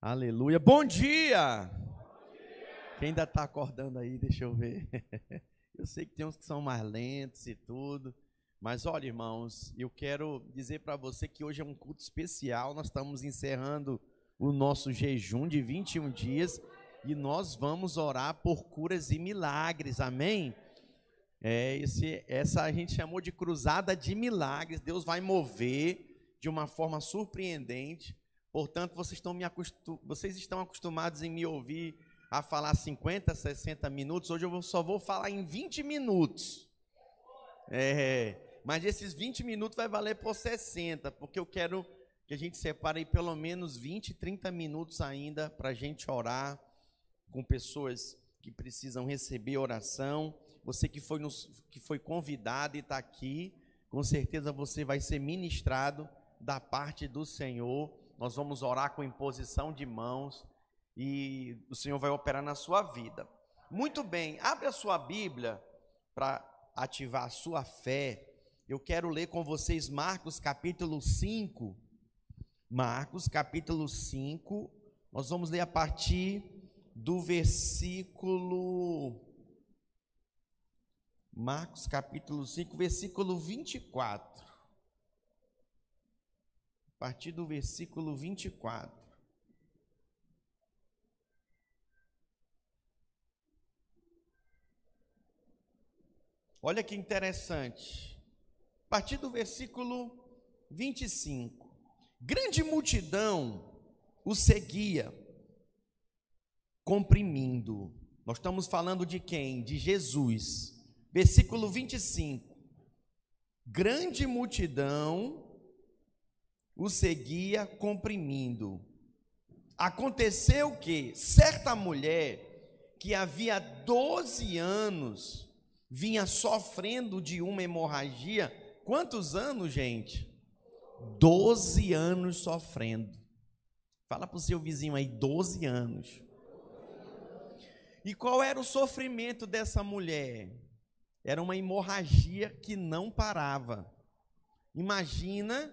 Aleluia. Bom dia! Quem ainda está acordando aí, deixa eu ver. Eu sei que tem uns que são mais lentos e tudo, mas olha, irmãos, eu quero dizer para você que hoje é um culto especial. Nós estamos encerrando o nosso jejum de 21 dias e nós vamos orar por curas e milagres, amém? Essa a gente chamou de cruzada de milagres. Deus vai mover de uma forma surpreendente. Portanto, vocês estão acostumados em me ouvir a falar 50, 60 minutos. Hoje eu só vou falar em 20 minutos. Mas esses 20 minutos vai valer por 60, porque eu quero que a gente separe aí pelo menos 20, 30 minutos ainda para a gente orar com pessoas que precisam receber oração. Você que foi convidado e está aqui, com certeza você vai ser ministrado da parte do Senhor. Nós vamos orar com imposição de mãos e o Senhor vai operar na sua vida. Muito bem, abre a sua Bíblia para ativar a sua fé. Eu quero ler com vocês Marcos capítulo 5. Marcos capítulo 5, nós vamos ler a partir do versículo... Marcos capítulo 5, versículo 24. A partir do versículo 24. Olha que interessante. A partir do versículo 25. Grande multidão o seguia, comprimindo. Nós estamos falando de quem? De Jesus. Versículo 25. Grande multidão o seguia, comprimindo. Aconteceu que certa mulher que havia 12 anos vinha sofrendo de uma hemorragia. Quantos anos, gente? 12 anos sofrendo. Fala para o seu vizinho aí, 12 anos. E qual era o sofrimento dessa mulher? Era uma hemorragia que não parava. Imagina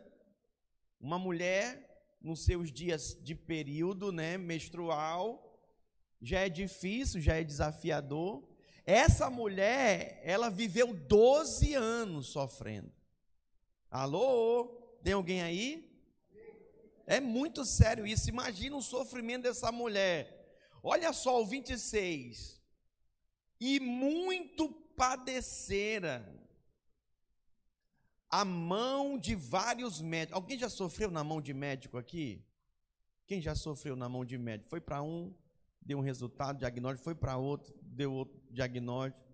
uma mulher nos seus dias de período, menstrual, já é difícil, já é desafiador. Essa mulher, ela viveu 12 anos sofrendo. Alô? Tem alguém aí? É muito sério isso. Imagina o sofrimento dessa mulher. Olha só o 26. E muito padecera a mão de vários médicos. Alguém já sofreu na mão de médico aqui? Quem já sofreu na mão de médico? Foi para um, deu um resultado, diagnóstico, foi para outro, deu outro diagnóstico.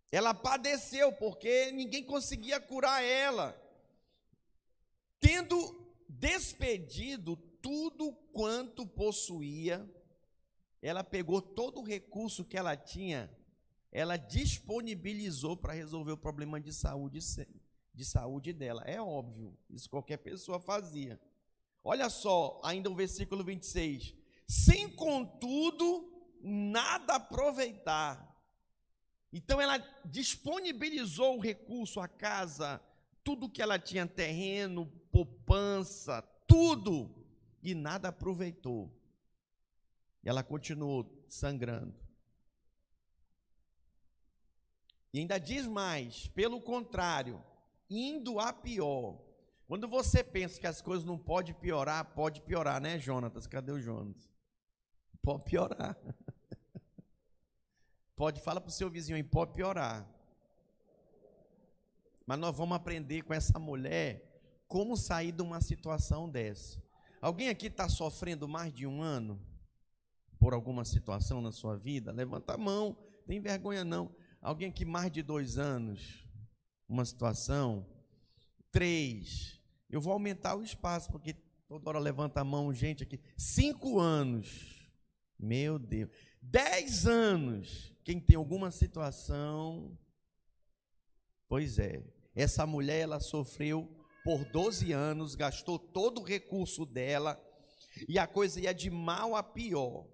Ela padeceu porque ninguém conseguia curar ela. Tendo despedido tudo quanto possuía, ela pegou todo o recurso que ela tinha, ela disponibilizou para resolver o problema de saúde dela. É óbvio, isso qualquer pessoa fazia. Olha só, ainda o versículo 26. Sem contudo nada aproveitar. Então ela disponibilizou o recurso, a casa, tudo que ela tinha, terreno, poupança, tudo, e nada aproveitou. E ela continuou sangrando. E ainda diz mais, pelo contrário, indo a pior. Quando você pensa que as coisas não podem piorar, pode piorar, né, Jonatas? Cadê o Jonas? Pode piorar. Fala para o seu vizinho aí, pode piorar. Mas nós vamos aprender com essa mulher como sair de uma situação dessa. Alguém aqui está sofrendo mais de um ano por alguma situação na sua vida? Levanta a mão, não tem vergonha não. Alguém aqui mais de 2 anos, uma situação? 3, eu vou aumentar o espaço, porque toda hora levanta a mão, gente aqui. 5 anos, meu Deus. 10 anos, quem tem alguma situação? Pois é, essa mulher, ela sofreu por 12 anos, gastou todo o recurso dela, e a coisa ia de mal a pior.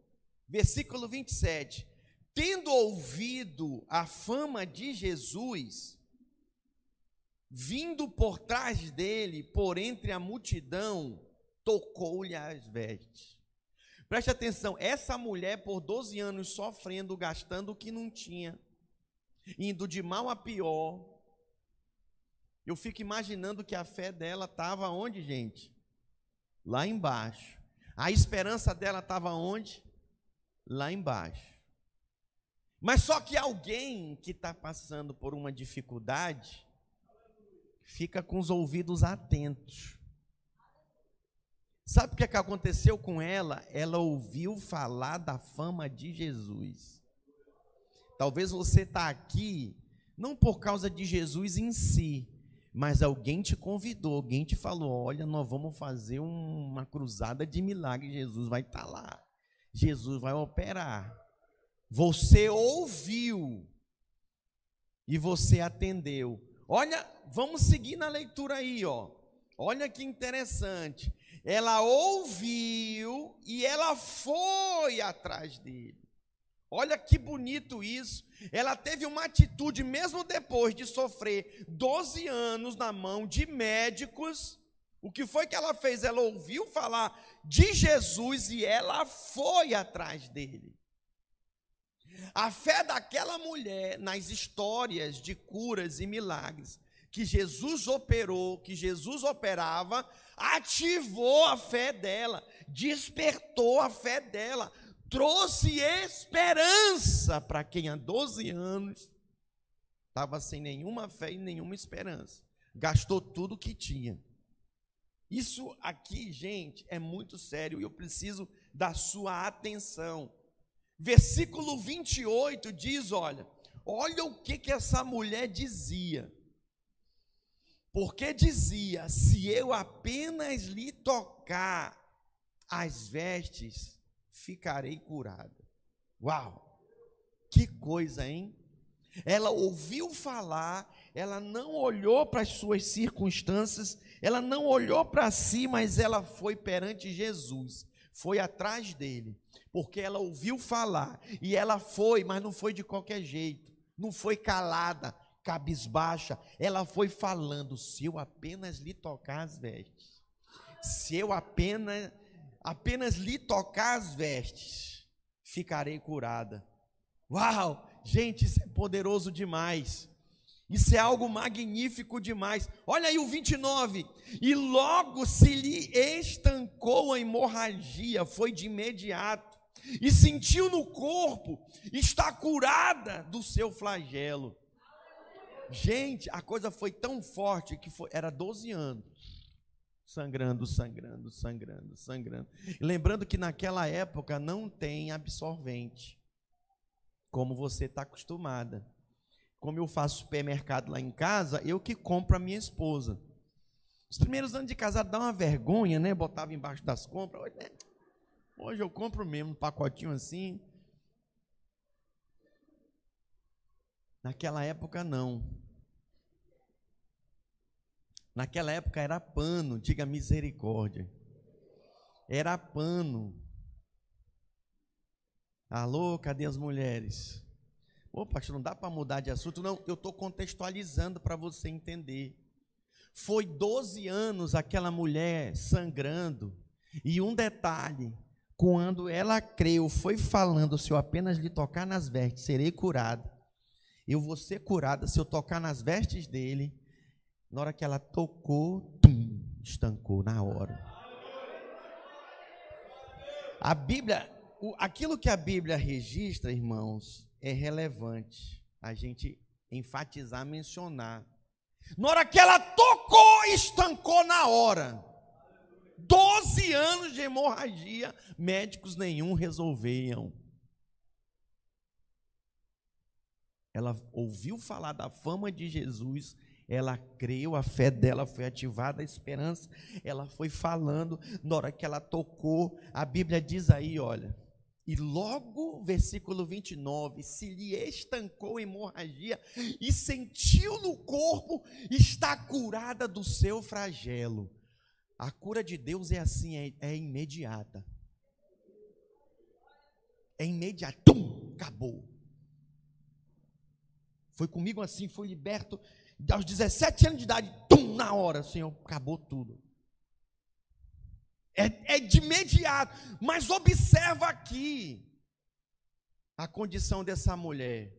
Versículo 27. Tendo ouvido a fama de Jesus, vindo por trás dele, por entre a multidão, tocou-lhe as vestes. Preste atenção, essa mulher por 12 anos sofrendo, gastando o que não tinha, indo de mal a pior. Eu fico imaginando que a fé dela estava onde, gente? Lá embaixo. A esperança dela estava onde? Lá embaixo. Mas só que alguém que está passando por uma dificuldade, fica com os ouvidos atentos. Sabe o que aconteceu com ela? Ela ouviu falar da fama de Jesus. Talvez você está aqui, não por causa de Jesus em si, mas alguém te convidou, alguém te falou, olha, nós vamos fazer uma cruzada de milagres, Jesus vai estar lá, Jesus vai operar. Você ouviu e você atendeu. Olha, vamos seguir na leitura aí, ó. Olha que interessante. Ela ouviu e ela foi atrás dele. Olha que bonito isso. Ela teve uma atitude, mesmo depois de sofrer 12 anos na mão de médicos. O que foi que ela fez? Ela ouviu falar de Jesus e ela foi atrás dele. A fé daquela mulher nas histórias de curas e milagres que Jesus operou, que Jesus operava, ativou a fé dela, despertou a fé dela, trouxe esperança para quem há 12 anos estava sem nenhuma fé e nenhuma esperança. Gastou tudo que tinha. Isso aqui, gente, é muito sério e eu preciso da sua atenção. Versículo 28 diz, olha o que essa mulher dizia. Porque dizia, se eu apenas lhe tocar as vestes, ficarei curada. Uau, que coisa, hein? Ela ouviu falar, ela não olhou para as suas circunstâncias, ela não olhou para si, mas ela foi perante Jesus, foi atrás dele, porque ela ouviu falar, e ela foi, mas não foi de qualquer jeito, não foi calada, cabisbaixa, ela foi falando, se eu apenas lhe tocar as vestes, se eu apenas lhe tocar as vestes, ficarei curada. Uau, gente, isso é poderoso demais, isso é algo magnífico demais. Olha aí o 29, e logo se lhe estancou a hemorragia, foi de imediato, e sentiu no corpo, está curada do seu flagelo. Gente, a coisa foi tão forte que era 12 anos, sangrando. Lembrando que naquela época não tem absorvente, como você está acostumada. Como eu faço supermercado lá em casa, eu que compro a minha esposa. Os primeiros anos de casado dá uma vergonha, né? Botava embaixo das compras. Hoje eu compro mesmo um pacotinho assim. Naquela época não. Naquela época era pano, diga misericórdia. Era pano. Alô, cadê as mulheres? Ô, pastor, não dá para mudar de assunto? Não, eu estou contextualizando para você entender. Foi 12 anos aquela mulher sangrando. E um detalhe, quando ela creu, foi falando, se eu apenas lhe tocar nas vestes, serei curada. Eu vou ser curada se eu tocar nas vestes dele. Na hora que ela tocou, estancou na hora. A Bíblia, aquilo que a Bíblia registra, irmãos, é relevante a gente enfatizar, mencionar. Na hora que ela tocou, estancou na hora. 12 anos de hemorragia, médicos nenhum resolviam. Ela ouviu falar da fama de Jesus, ela creu, a fé dela foi ativada, a esperança, ela foi falando. Na hora que ela tocou, a Bíblia diz aí, olha, e logo, versículo 29, se lhe estancou a hemorragia e sentiu no corpo, está curada do seu flagelo. A cura de Deus é assim, é imediata. É imediata, acabou. Foi comigo assim, foi liberto, aos 17 anos de idade, na hora, Senhor, acabou tudo. É de imediato. Mas observa aqui a condição dessa mulher.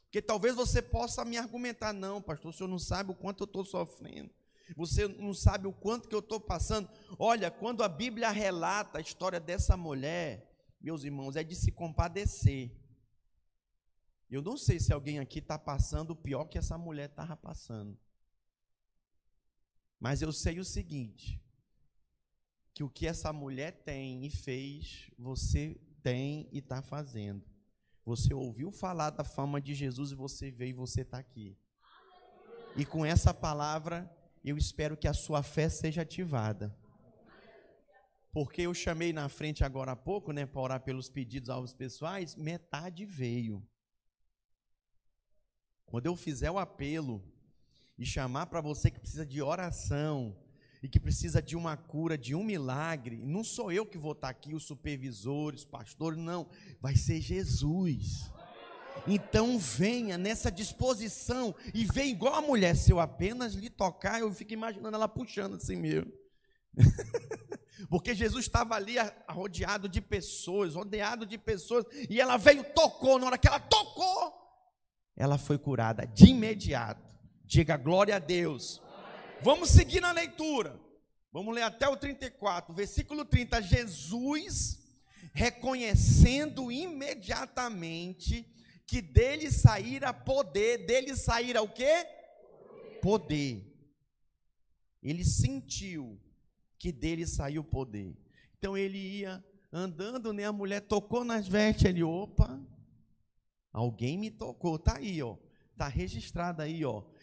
Porque talvez você possa me argumentar, não, pastor, o senhor não sabe o quanto eu estou sofrendo. Você não sabe o quanto que eu estou passando. Olha, quando a Bíblia relata a história dessa mulher, meus irmãos, é de se compadecer. Eu não sei se alguém aqui está passando o pior que essa mulher estava passando. Mas eu sei o seguinte, que o que essa mulher tem e fez, você tem e está fazendo. Você ouviu falar da fama de Jesus e você veio e você está aqui. E com essa palavra, eu espero que a sua fé seja ativada. Porque eu chamei na frente agora há pouco, para orar pelos pedidos aos pessoais, metade veio. Quando eu fizer o apelo e chamar para você que precisa de oração e que precisa de uma cura, de um milagre, não sou eu que vou estar aqui, os supervisores, os pastores, não, vai ser Jesus. Então venha nessa disposição e venha igual a mulher. Se eu apenas lhe tocar, eu fico imaginando ela puxando assim mesmo. Porque Jesus estava ali rodeado de pessoas, e ela veio, tocou. Na hora que ela tocou, ela foi curada de imediato. Diga glória a Deus. Vamos seguir na leitura. Vamos ler até o 34, versículo 30. Jesus, reconhecendo imediatamente que dele saíra poder, dele saíra o quê? Poder. Ele sentiu que dele saiu poder. Então ele ia andando, a mulher tocou nas vestes, ele, opa, alguém me tocou, tá aí, tá registrado aí,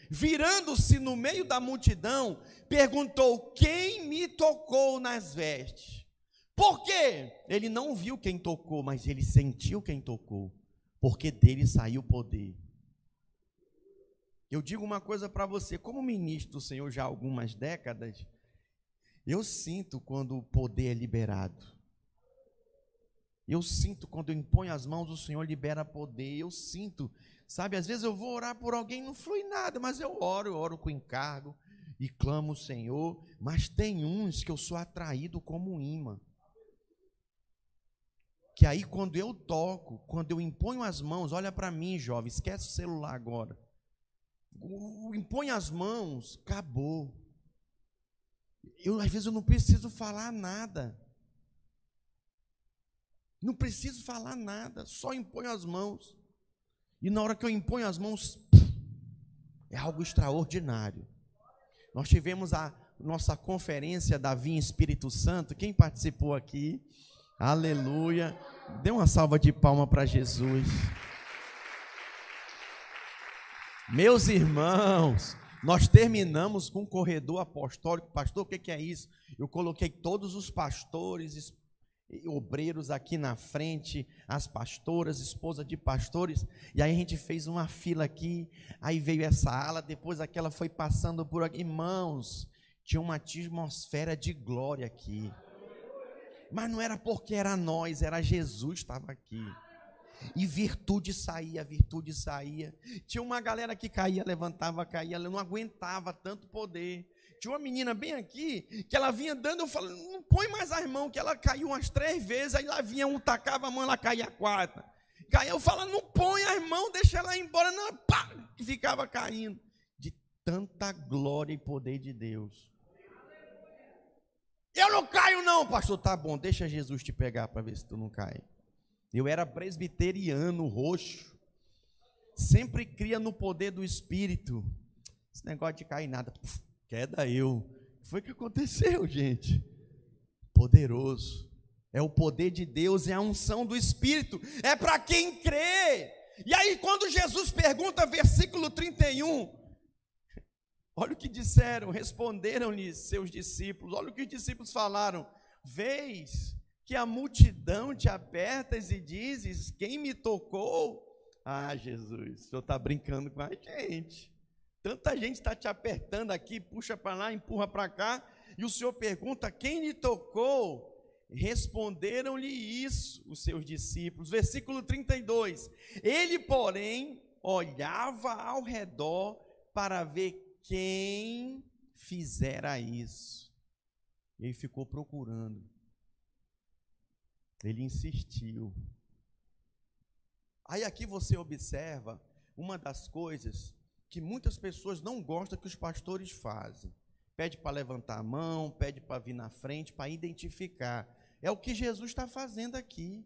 Virando-se no meio da multidão, perguntou: quem me tocou nas vestes? Por quê? Ele não viu quem tocou, mas ele sentiu quem tocou, porque dele saiu poder. Eu digo uma coisa para você, como ministro do Senhor já há algumas décadas, eu sinto quando o poder é liberado. Eu sinto quando eu imponho as mãos, o Senhor libera poder. Eu sinto, sabe, às vezes eu vou orar por alguém, não flui nada, mas eu oro com encargo e clamo o Senhor. Mas tem uns que eu sou atraído como um imã. Que aí quando eu toco, quando eu imponho as mãos, olha para mim, jovem, esquece o celular agora. Impõe as mãos, acabou. Às vezes eu não preciso falar nada. Não preciso falar nada, só imponho as mãos. E na hora que eu imponho as mãos, é algo extraordinário. Nós tivemos a nossa conferência da Vinha Espírito Santo. Quem participou aqui? Aleluia. Dê uma salva de palmas para Jesus. Meus irmãos, nós terminamos com um corredor apostólico. Pastor, o que é isso? Eu coloquei todos os pastores, obreiros aqui na frente, as pastoras, esposa de pastores, e aí a gente fez uma fila aqui, aí veio essa ala, depois aquela foi passando por aqui. Irmãos, tinha uma atmosfera de glória aqui, mas não era porque era nós, era Jesus que estava aqui, e virtude saía, tinha uma galera que caía, levantava, caía, não aguentava tanto poder. Tinha uma menina bem aqui, que ela vinha dando, eu falei, não põe mais as mãos, que ela caiu umas 3 vezes, aí lá vinha um, tacava a mão, ela caía a 4. Caía, eu falo, não põe as mãos, deixa ela ir embora, não, pá, e ficava caindo. De tanta glória e poder de Deus. Eu não caio não, pastor, tá bom, deixa Jesus te pegar para ver se tu não cai. Eu era presbiteriano, roxo, sempre cria no poder do Espírito. Esse negócio de cair nada, queda eu. O que foi que aconteceu, gente? Poderoso. É o poder de Deus, é a unção do Espírito. É para quem crê. E aí quando Jesus pergunta, versículo 31, olha o que disseram, responderam-lhe seus discípulos. Olha o que os discípulos falaram. Vês que a multidão te apertas e dizes, quem me tocou? Ah, Jesus, o Senhor está brincando com a gente. Tanta gente está te apertando aqui, puxa para lá, empurra para cá, e o Senhor pergunta, quem lhe tocou? Responderam-lhe isso os seus discípulos. Versículo 32, ele, porém, olhava ao redor para ver quem fizera isso. Ele ficou procurando. Ele insistiu. Aí aqui você observa uma das coisas que muitas pessoas não gostam que os pastores fazem. Pede para levantar a mão, pede para vir na frente, para identificar. É o que Jesus está fazendo aqui.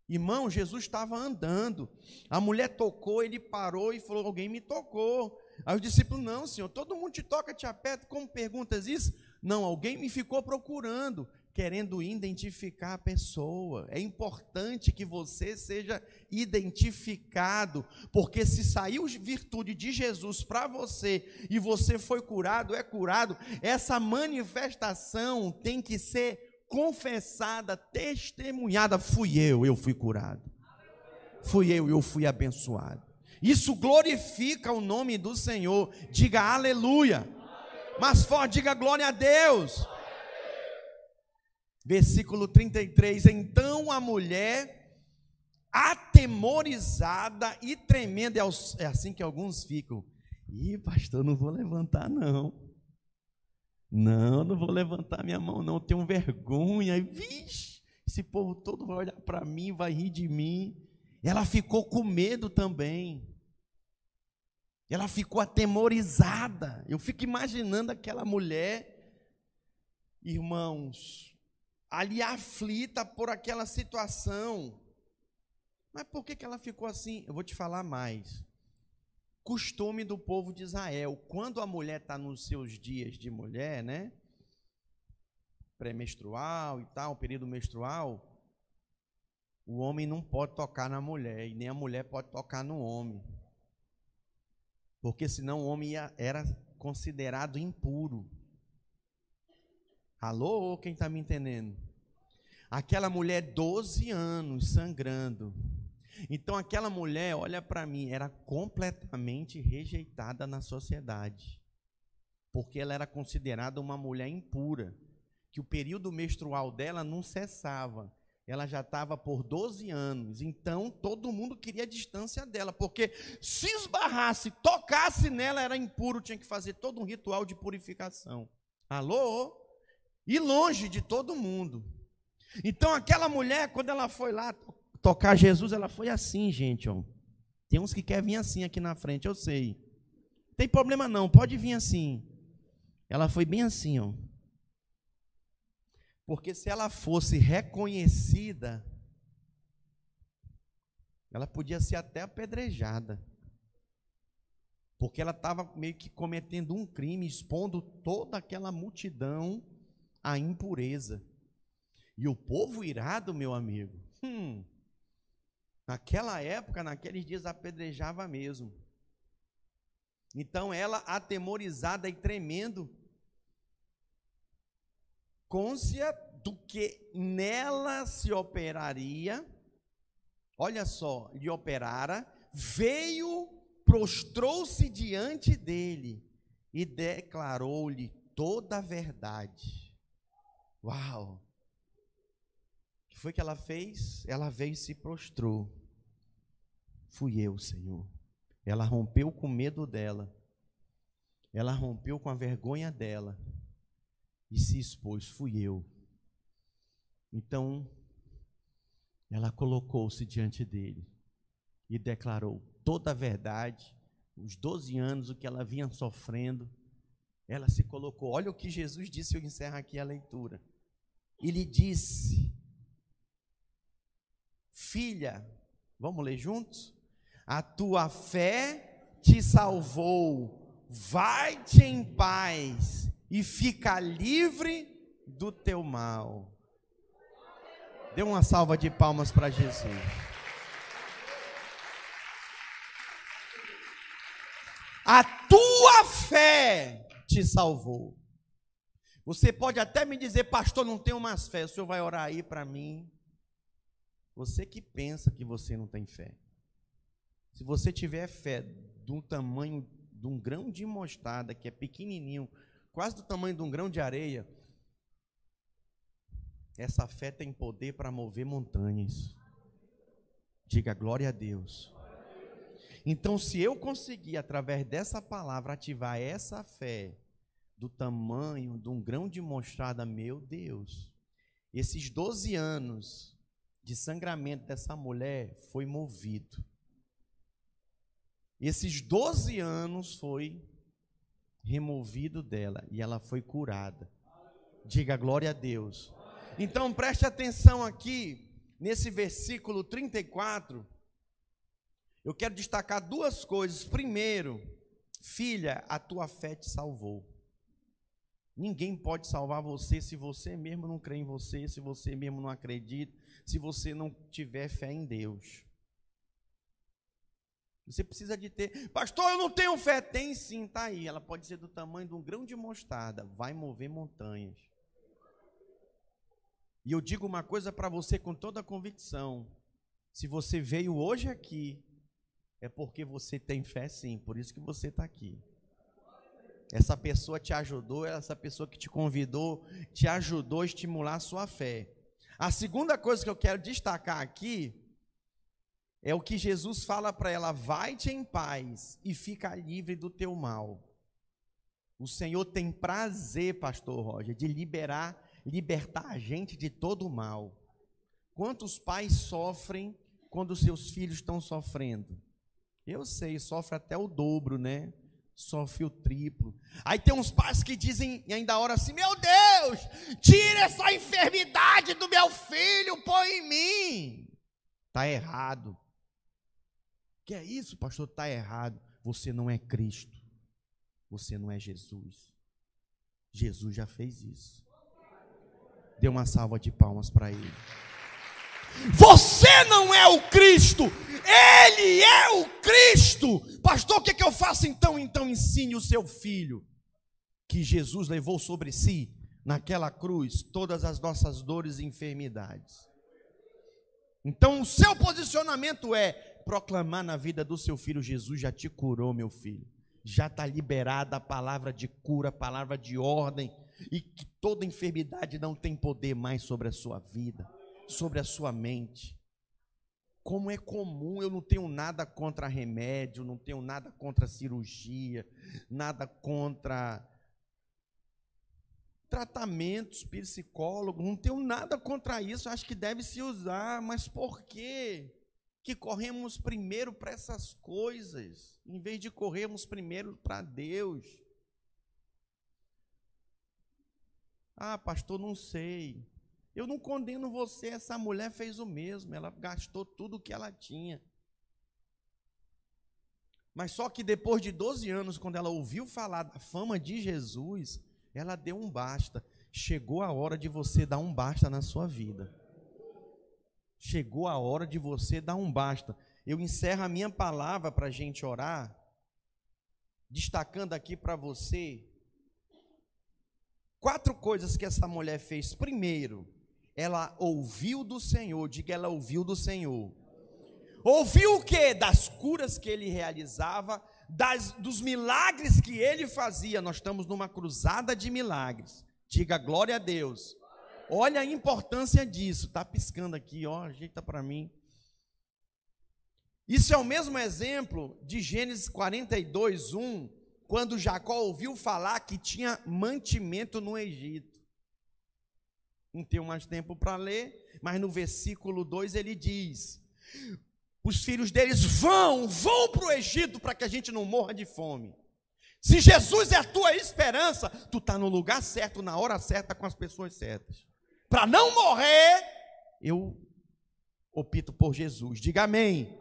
Irmão, Jesus estava andando. A mulher tocou, ele parou e falou, alguém me tocou. Aí os discípulos, não, Senhor, todo mundo te toca, te aperta. Como perguntas isso? Não, alguém me ficou procurando, querendo identificar a pessoa. É importante que você seja identificado, porque se saiu virtude de Jesus para você e você foi curado, é curado, essa manifestação tem que ser confessada, testemunhada. Eu fui curado. Fui eu fui abençoado. Isso glorifica o nome do Senhor. Diga aleluia. Mais forte, diga glória a Deus. Versículo 33. Então a mulher, atemorizada e tremendo, é assim que alguns ficam. Ih, pastor, não vou levantar não. Não vou levantar minha mão não, tenho vergonha. Vixe, esse povo todo vai olhar para mim, vai rir de mim. Ela ficou com medo também. Ela ficou atemorizada. Eu fico imaginando aquela mulher, irmãos, ali aflita por aquela situação. Mas por que ela ficou assim? Eu vou te falar mais. Costume do povo de Israel, quando a mulher está nos seus dias de mulher, né? Pré-menstrual e tal, período menstrual, o homem não pode tocar na mulher, e nem a mulher pode tocar no homem. Porque senão o homem era considerado impuro. Alô, quem está me entendendo? Aquela mulher, 12 anos, sangrando. Então aquela mulher, olha para mim, era completamente rejeitada na sociedade, porque ela era considerada uma mulher impura, que o período menstrual dela não cessava, ela já estava por 12 anos, então todo mundo queria a distância dela, porque se esbarrasse, tocasse nela, era impuro, tinha que fazer todo um ritual de purificação. Alô? E longe de todo mundo. Então aquela mulher, quando ela foi lá tocar Jesus, ela foi assim, gente, ó. Tem uns que querem vir assim aqui na frente, eu sei. Não tem problema não, pode vir assim. Ela foi bem assim, ó. Porque se ela fosse reconhecida, ela podia ser até apedrejada. Porque ela estava meio que cometendo um crime, expondo toda aquela multidão à impureza. E o povo irado, meu amigo, naquela época, naqueles dias, apedrejava mesmo. Então ela, atemorizada e tremendo, côncia do que nela se operaria, olha só, lhe operara, veio, prostrou-se diante dele e declarou-lhe toda a verdade. Uau! O que foi que ela fez? Ela veio e se prostrou. Fui eu, Senhor. Ela rompeu com o medo dela. Ela rompeu com a vergonha dela. E se expôs, fui eu. Então, ela colocou-se diante dele e declarou toda a verdade, os 12 anos, o que ela vinha sofrendo. Ela se colocou. Olha o que Jesus disse, eu encerro aqui a leitura. Ele disse: filha, vamos ler juntos? A tua fé te salvou, vai-te em paz e fica livre do teu mal. Dê uma salva de palmas para Jesus. A tua fé te salvou. Você pode até me dizer, pastor, não tenho mais fé, o senhor vai orar aí para mim? Você que pensa que você não tem fé. Se você tiver fé do tamanho de um grão de mostarda, que é pequenininho, quase do tamanho de um grão de areia, essa fé tem poder para mover montanhas. Diga glória a Deus. Então, se eu conseguir, através dessa palavra, ativar essa fé do tamanho de um grão de mostarda, meu Deus, esses 12 anos de sangramento dessa mulher foi movido. Esses 12 anos foi removido dela e ela foi curada. Diga glória a Deus. Então preste atenção aqui, nesse versículo 34, eu quero destacar duas coisas. Primeiro, filha, a tua fé te salvou. Ninguém pode salvar você se você mesmo não crê em você, se você mesmo não acredita, se você não tiver fé em Deus. Você precisa de ter. Pastor, eu não tenho fé. Tem sim, está aí. Ela pode ser do tamanho de um grão de mostarda. Vai mover montanhas. E eu digo uma coisa para você com toda a convicção. Se você veio hoje aqui, é porque você tem fé sim. Por isso que você está aqui. Essa pessoa te ajudou, essa pessoa que te convidou, te ajudou a estimular a sua fé. A segunda coisa que eu quero destacar aqui é o que Jesus fala para ela: vai-te em paz e fica livre do teu mal. O Senhor tem prazer, pastor Roger, de libertar a gente de todo o mal. Quantos pais sofrem quando seus filhos estão sofrendo? Eu sei, sofre até o dobro, né? Sofre o triplo. Aí tem uns pais que dizem, e ainda oram assim: meu Deus, tira essa enfermidade do meu filho, põe em mim. Está errado. Que é isso, pastor? Está errado. Você não é Cristo. Você não é Jesus. Jesus já fez isso. Dê uma salva de palmas para ele. Você não é o Cristo, ele é o Cristo. Pastor, o que eu faço então? Então ensine o seu filho que Jesus levou sobre si, naquela cruz, todas as nossas dores e enfermidades. Então o seu posicionamento é proclamar na vida do seu filho: Jesus já te curou, meu filho. Já está liberada a palavra de cura, a palavra de ordem, e que toda enfermidade não tem poder mais sobre a sua vida, sobre a sua mente. Como é comum, eu não tenho nada contra remédio, não tenho nada contra cirurgia, nada contra tratamentos, psicólogos, não tenho nada contra isso, acho que deve se usar, mas por quê que corremos primeiro para essas coisas, em vez de corrermos primeiro para Deus? Ah, pastor, não sei. Eu não condeno você, essa mulher fez o mesmo, ela gastou tudo o que ela tinha. Mas só que depois de 12 anos, quando ela ouviu falar da fama de Jesus, ela deu um basta. Chegou a hora de você dar um basta na sua vida. Chegou a hora de você dar um basta. Eu encerro a minha palavra para a gente orar, destacando aqui para você 4 coisas que essa mulher fez. Primeiro, ela ouviu do Senhor. Diga, ela ouviu do Senhor. Ouviu o quê? Das curas que ele realizava, dos milagres que ele fazia. Nós estamos numa cruzada de milagres. Diga glória a Deus. Olha a importância disso. Está piscando aqui, ó, ajeita para mim. Isso é o mesmo exemplo de Gênesis 42, 1, quando Jacó ouviu falar que tinha mantimento no Egito. Não tenho mais tempo para ler, mas no versículo 2 ele diz: os filhos deles vão para o Egito para que a gente não morra de fome. Se Jesus é a tua esperança, tu está no lugar certo, na hora certa, com as pessoas certas. Para não morrer, eu opto por Jesus. Diga amém.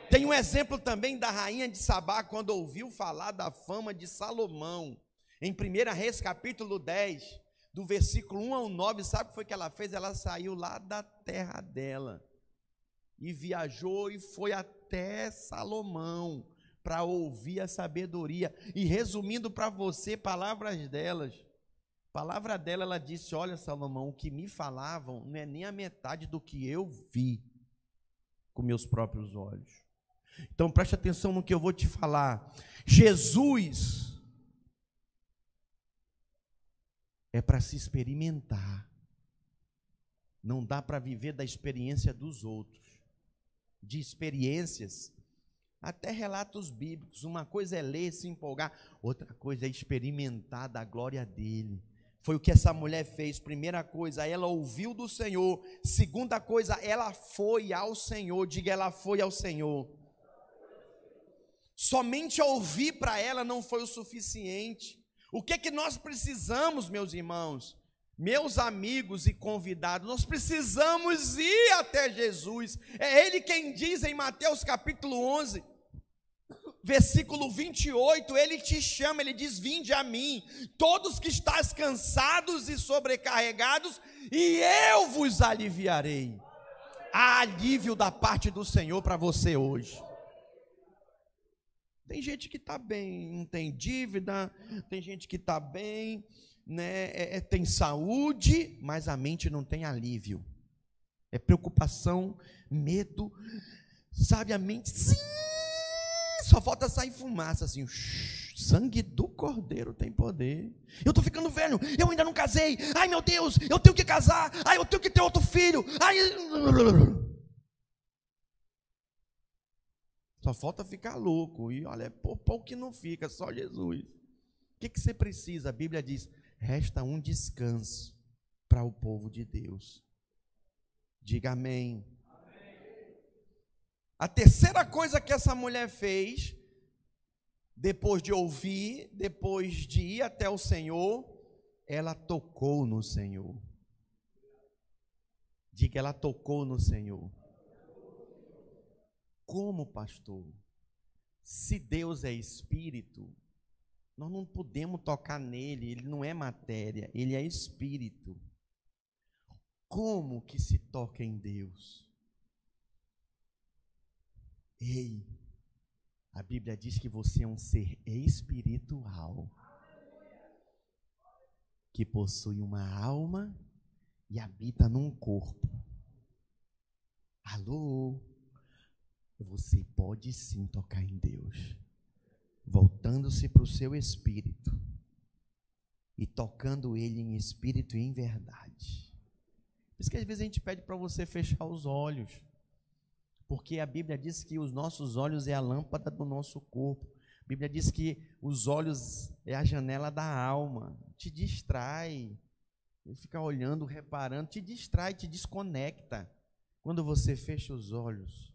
Tem um exemplo também da rainha de Sabá, quando ouviu falar da fama de Salomão. Em 1 Reis, capítulo 10, do versículo 1 ao 9, sabe o que foi que ela fez? Ela saiu lá da terra dela e viajou e foi até Salomão para ouvir a sabedoria. E resumindo para você, palavra dela, ela disse: olha, Salomão, o que me falavam não é nem a metade do que eu vi com meus próprios olhos. Então preste atenção no que eu vou te falar. Jesus é para se experimentar. Não dá para viver da experiência dos outros. De experiências, até relatos bíblicos. Uma coisa é ler, se empolgar, outra coisa é experimentar da glória dele. Foi o que essa mulher fez. Primeira coisa, ela ouviu do Senhor. Segunda coisa, ela foi ao Senhor. Diga, ela foi ao Senhor. Somente ouvir para ela não foi o suficiente. O que é que nós precisamos, meus irmãos, meus amigos e convidados? Nós precisamos ir até Jesus. É Ele quem diz em Mateus capítulo 11, versículo 28, Ele te chama, Ele diz: vinde a mim, todos que estáis cansados e sobrecarregados, e eu vos aliviarei. Há alívio da parte do Senhor para você hoje. Tem gente que está bem, não tem dívida, tem gente que está bem, né? Tem saúde, mas a mente não tem alívio. É preocupação, medo, sabe, a mente, sim, só falta sair fumaça, assim, sangue do Cordeiro tem poder. Eu estou ficando velho, eu ainda não casei, ai meu Deus, eu tenho que casar, ai eu tenho que ter outro filho, ai... Só falta ficar louco, e olha, é pouco que não fica, só Jesus. O que você precisa? A Bíblia diz, resta um descanso para o povo de Deus. Diga amém. A terceira coisa que essa mulher fez, depois de ouvir, depois de ir até o Senhor, ela tocou no Senhor. Diga, ela tocou no Senhor. Como, pastor? Se Deus é espírito, nós não podemos tocar nele, ele não é matéria, ele é espírito. Como que se toca em Deus? Ei, a Bíblia diz que você é um ser espiritual, que possui uma alma e habita num corpo. Alô? Você pode sim tocar em Deus, voltando-se para o seu espírito e tocando Ele em espírito e em verdade. Por isso que às vezes a gente pede para você fechar os olhos, porque a Bíblia diz que os nossos olhos é a lâmpada do nosso corpo. A Bíblia diz que os olhos é a janela da alma. Te distrai, fica olhando, reparando, te distrai, te desconecta. Quando você fecha os olhos,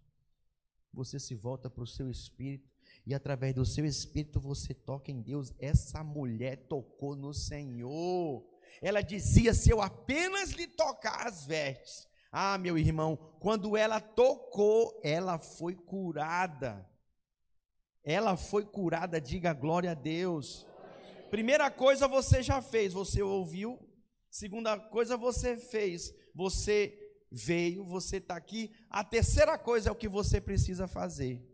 você se volta para o seu espírito, e através do seu espírito você toca em Deus. Essa mulher tocou no Senhor. Ela dizia: se eu apenas lhe tocar as vestes. Ah, meu irmão, quando ela tocou, ela foi curada. Ela foi curada, diga glória a Deus. Primeira coisa você já fez, você ouviu. Segunda coisa você fez, você veio, você está aqui. A terceira coisa é o que você precisa fazer.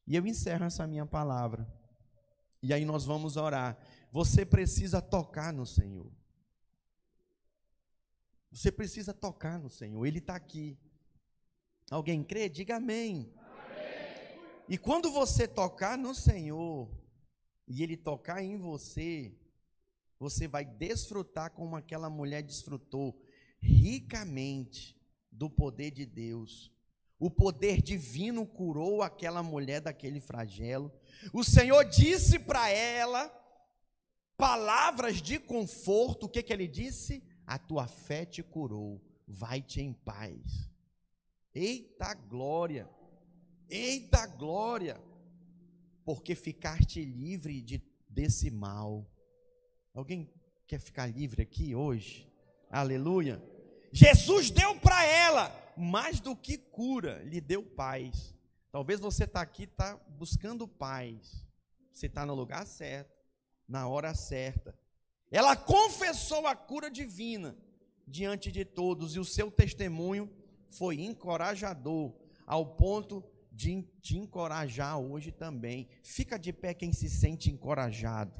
E eu encerro essa minha palavra. E aí nós vamos orar. Você precisa tocar no Senhor. Você precisa tocar no Senhor. Ele está aqui. Alguém crê? Diga amém. Amém. E quando você tocar no Senhor, e Ele tocar em você, você vai desfrutar como aquela mulher desfrutou ricamente do poder de Deus. O poder divino curou aquela mulher daquele flagelo. O Senhor disse para ela palavras de conforto. O que Ele disse? A tua fé te curou, vai-te em paz. Eita glória, eita glória, porque ficar-te livre desse mal. Alguém quer ficar livre aqui hoje? Aleluia. Jesus deu para ela mais do que cura, lhe deu paz. Talvez você está aqui, está buscando paz. Você está no lugar certo, na hora certa. Ela confessou a cura divina diante de todos, e o seu testemunho foi encorajador, ao ponto de te encorajar hoje também. Fica de pé quem se sente encorajado.